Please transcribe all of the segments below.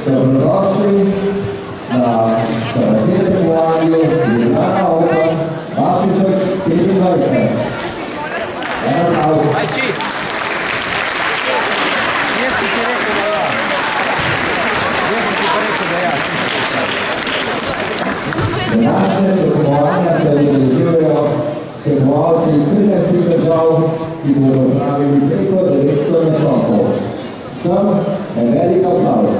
Dobrodošli na tekmovanju Ljubljana Open 2025. Današnje tekmovanja se udeležujejo tekmovalci iz 13 držav, ki bodo opravili preko 900 nastopov. Vsem en velik aplavz.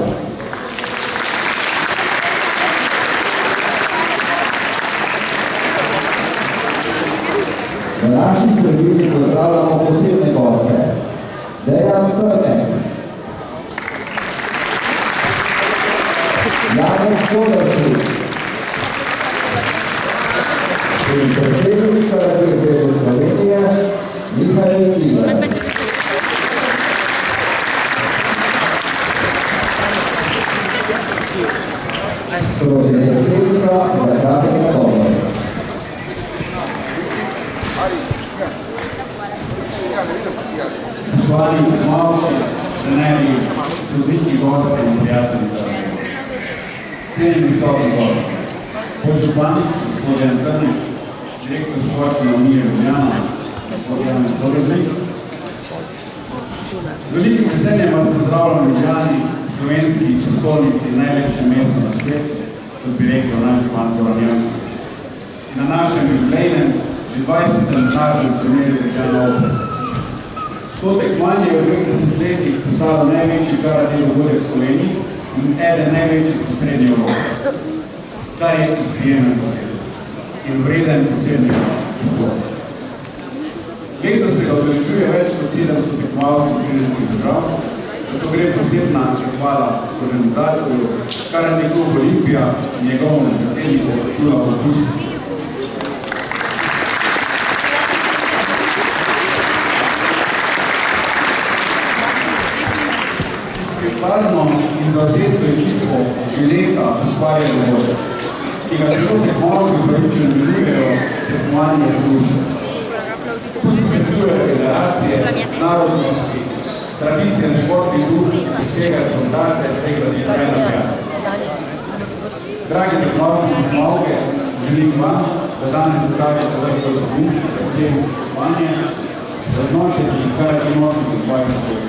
Na naši sredini pozdravljamo posebne goste. Dejan Crnek, Janez Soderšnik in predsednik Karate zveze Slovenije Mihael Cigar. Prosim predsednika za kratek nagovor. Spoštovani tekmovalci, trenerji, sodniki, gosti in prijatelji. cenjeni visoki gosti, podžupan, gospod Jan Crnik, direktor Športne unije Ljubljana, gospod Jan Zorznik. Z velikim veseljem vas pozdravljam v Ljubljani, slovenski prestolnici, najlepše mesto na svetu, kot bi rekel naš župan Zoran Janković. Na našem jubilejnem, že 20. mednarodnem turneju za Ljubljana Open. To tekmovanje je v 20 letih postalo največji karate dogodek v Sloveniji in eden največjih po srednji Evropi. Ta je izjemen posebej in vreden posebnega pogoda. Letos se ga odrečuje več kot 700 tekmovalcev iz slovenskih držav, zato gre posebna zahvala organizatorju Karate klub Olimpija in njegovemu predsedniku Jurasu Pustiču. Skladno in zavzetno ekipo že leta ustvarja dogodek, ki ga celo tekmovalci upravičeno imenujejo tekmovanje vzdušja. Tu se srečujejo federacije, narodnosti, tradicije športnih družb, vsega rezultate, vsega diplomatija. Dragi tekmovalci in tekmovalke, želim vam, da danes pokažete svoj trud za posebno tekmovanje, vrednotiti karate nositi v svojih projektih.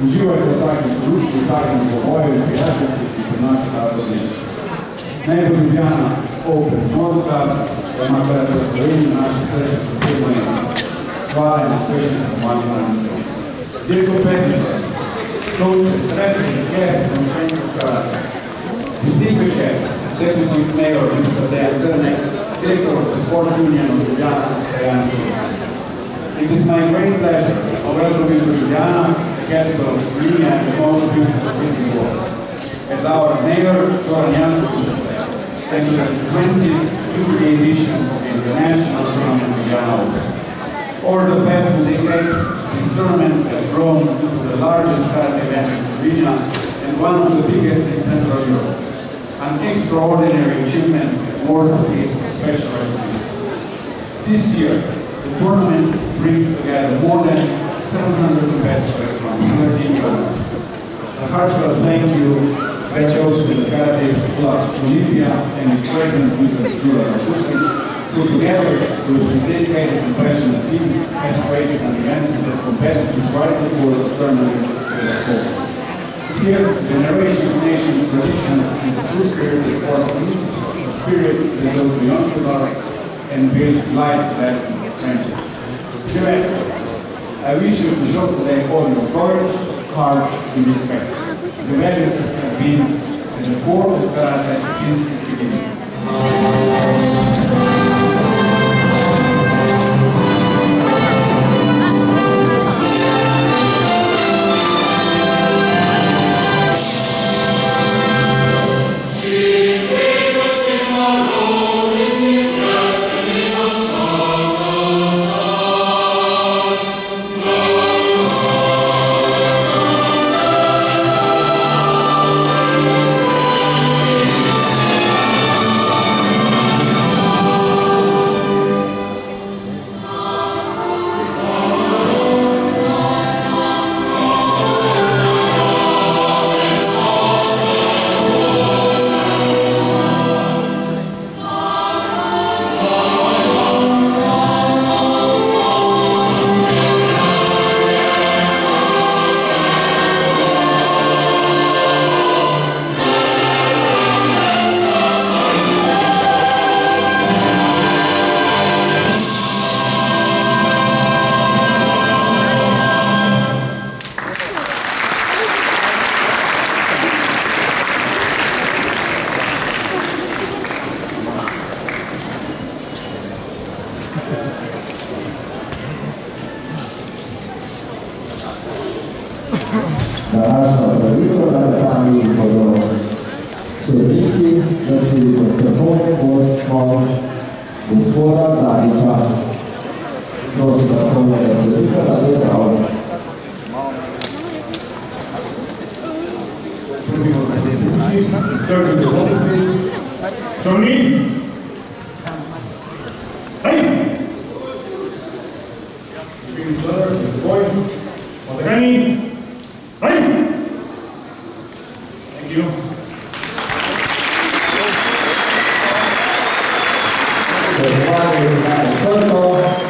Uživajte vsakem trud, vsakem dvoboju in prijateljstvi, ki prinaša karate dne. Najbolj Ljubljana Open Smallclass, da ima karate v Sloveniji naše sreče posebno mesto. Hvala in uspešno tekmovanje na nasilju. Dear competitors, coaches, referees, guests and friends of karate, distinguished guests, Deputy Mayor Mr. Dejan Crnik, Director of the Sport Union of Ljubljana, Mr. Jan Zorznik. It is my great pleasure to welcome you to Ljubljana, the capital of Slovenia and the most beautiful city in the world. As our Mayor, Zoran Janković said, and to the 20th Jubilee edition of the International Tournament Ljubljana Open. Over the past 2 decades, this tournament has grown into the largest karate event in Slovenia and one of the biggest in Central Europe. An extraordinary achievement worth special recognition. This year, the tournament brings together more than 700 competitors from 13 countries. A heartfelt thank you goes to the Karate Club Olimpia and its president, Mr. Jurasu Pustič, who together with his dedicated and passionate team has created an event that competitors right before the tournament will unfold. Here, generations, nations, traditions, and the true spirit of sport meet, a spirit that goes beyond the arts and builds life-lasting friendships. Dear athletes, I wish you to show today all your courage, heart, and respect. The values that have been at the core of karate since its beginnings. Današnja pravica na nami bodo sodniki, vršili strokovni vodstvo gospoda Zariča. Prosim vrhovnega sodnika za pripravo. Prvimo se deputki, trgli dohodnik, please. Čovni! Hej! Between each other, let's go. Odhrani! Hej! Thank you.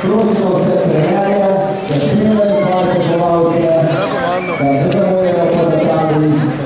Prosimo vse trenerje, da spremljajo svoje tekmovalce, da ne zamujajo po detajlih.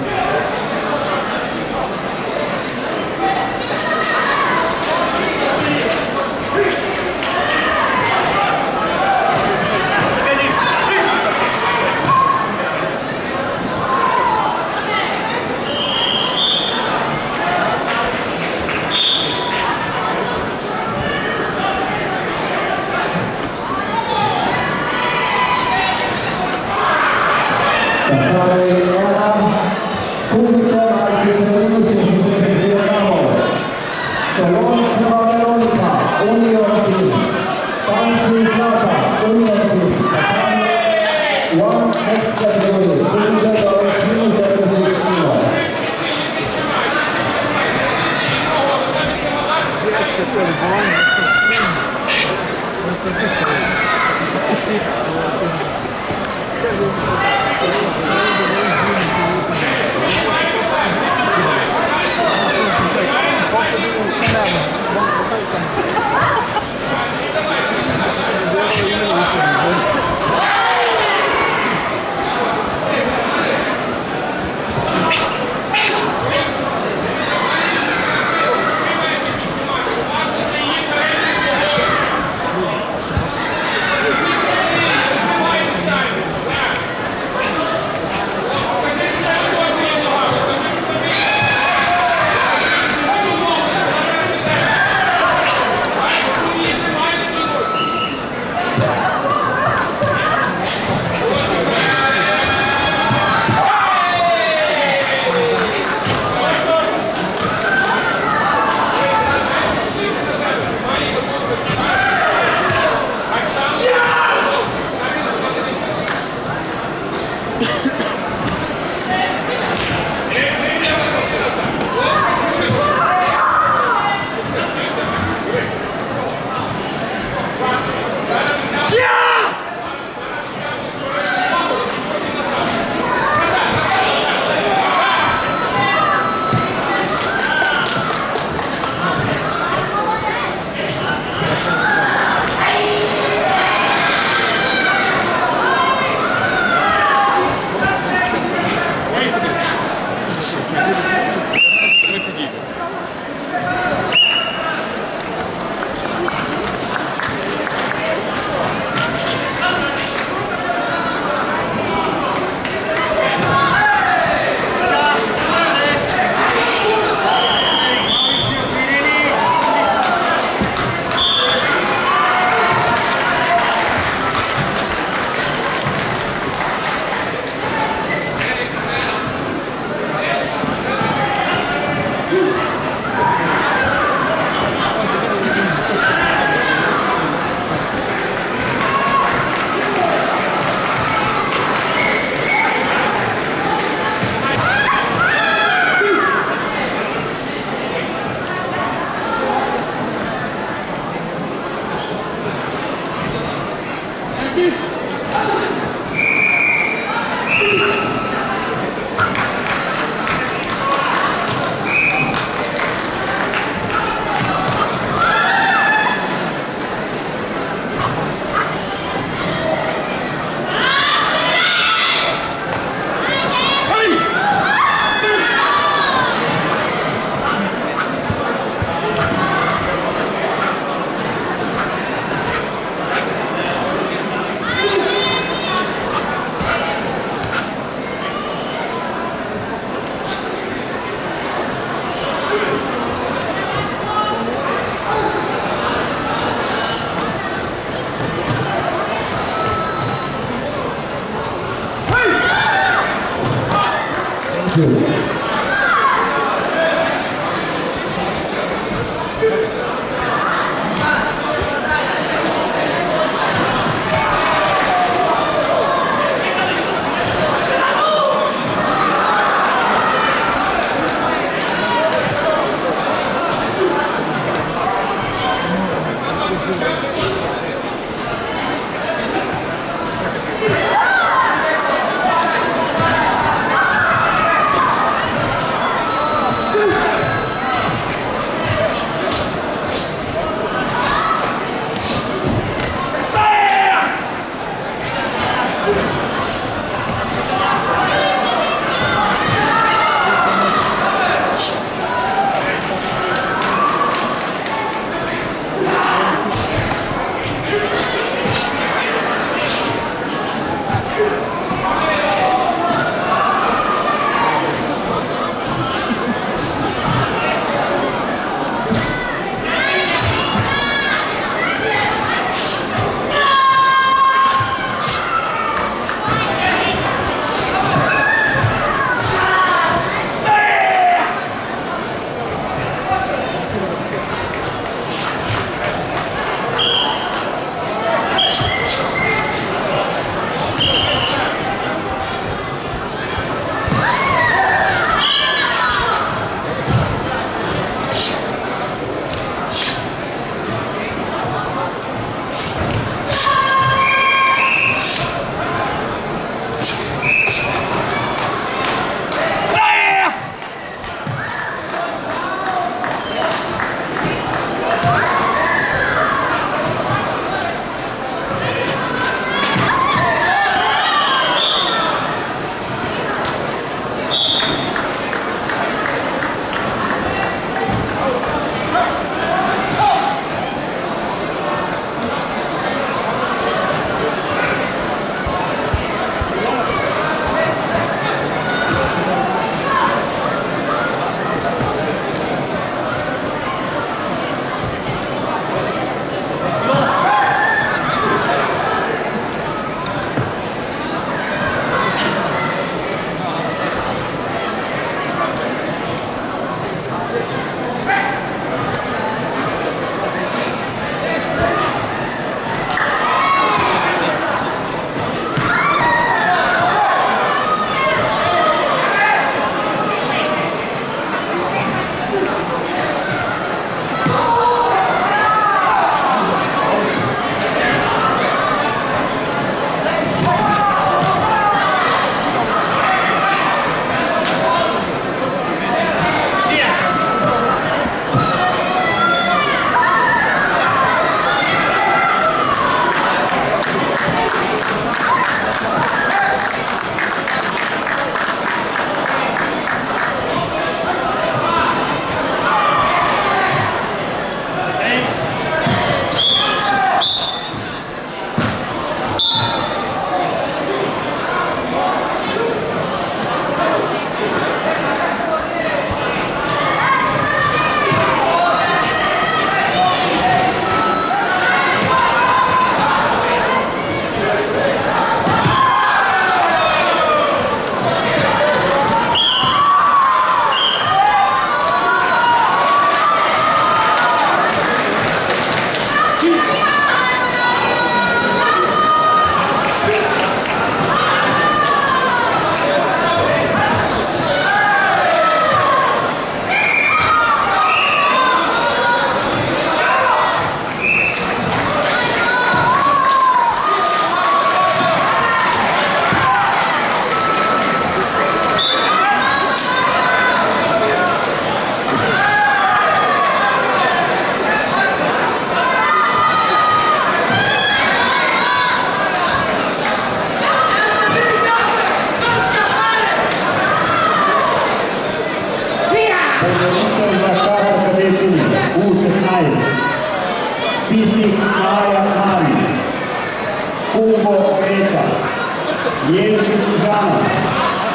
Jelčić Žana,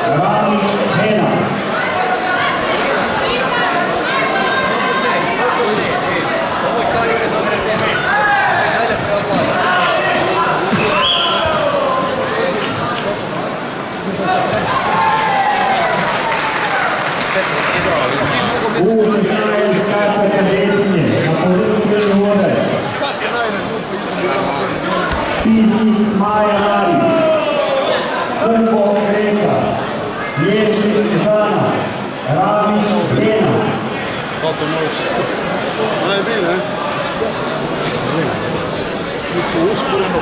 Ramić Hena. U16 startate detinje na pozivu vode. Pisnik Maja Marić, Krko Reka, Jelčić Žana, Ramić Hena. Najbile, usporeno.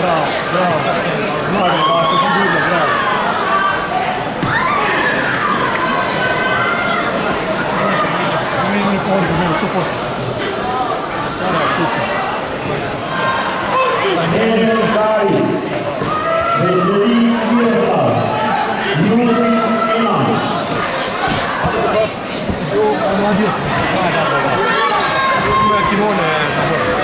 Bravo, bravo, bravo, to si vidno, bravo. Meni povrdu, nema 100%. Stara kuka. Sežen Kari, Veselin Miroslav, Južić Ivan. Radio sam. Da. Ima kimone, zaboravim.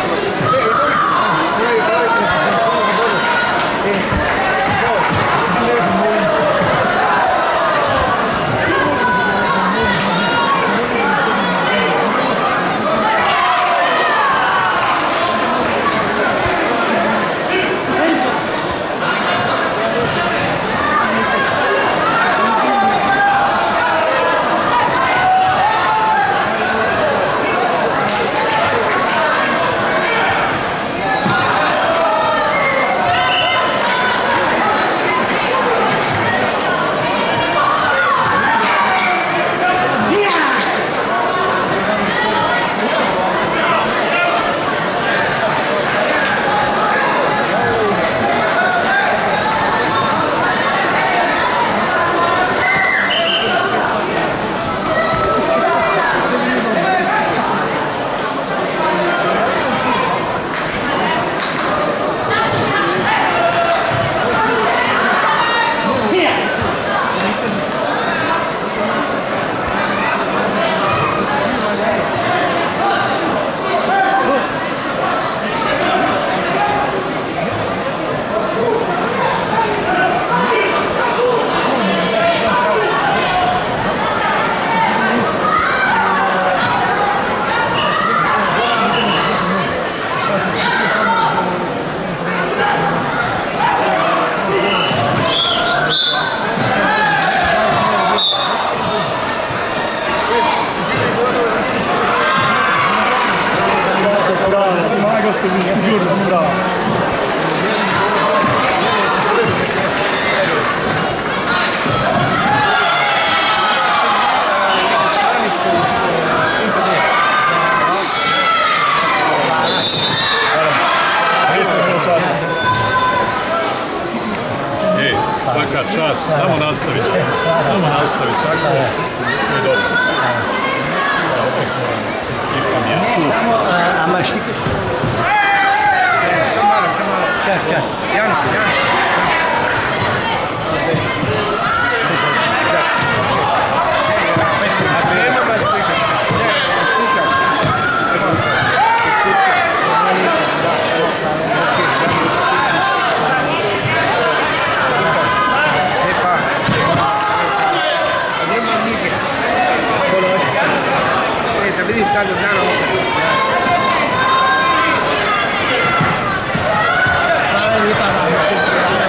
Svaka čast, samo nastaviti. Samo nastaviti, tako? To je dobro. Da, opet ekipa mi je tu. Samo, a maš ti kaš? Samo malo. Kaj? Janko. Vidiš kako dana opet. Hvala lijepa.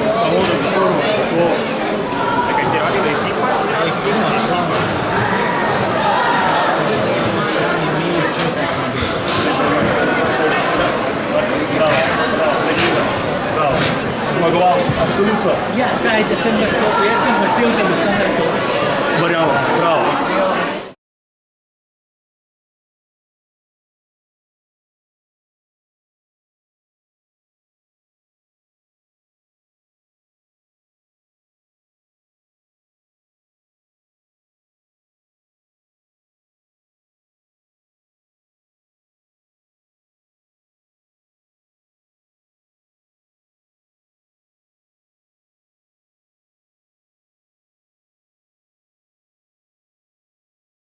A onda za to... Čekaj, ste radili ekipa? Bravo. Zmagovalci, apsolutno. Ja, zdaj, da sem nastopil, jaz sem vesel, da bo tam nastopil. Bravo.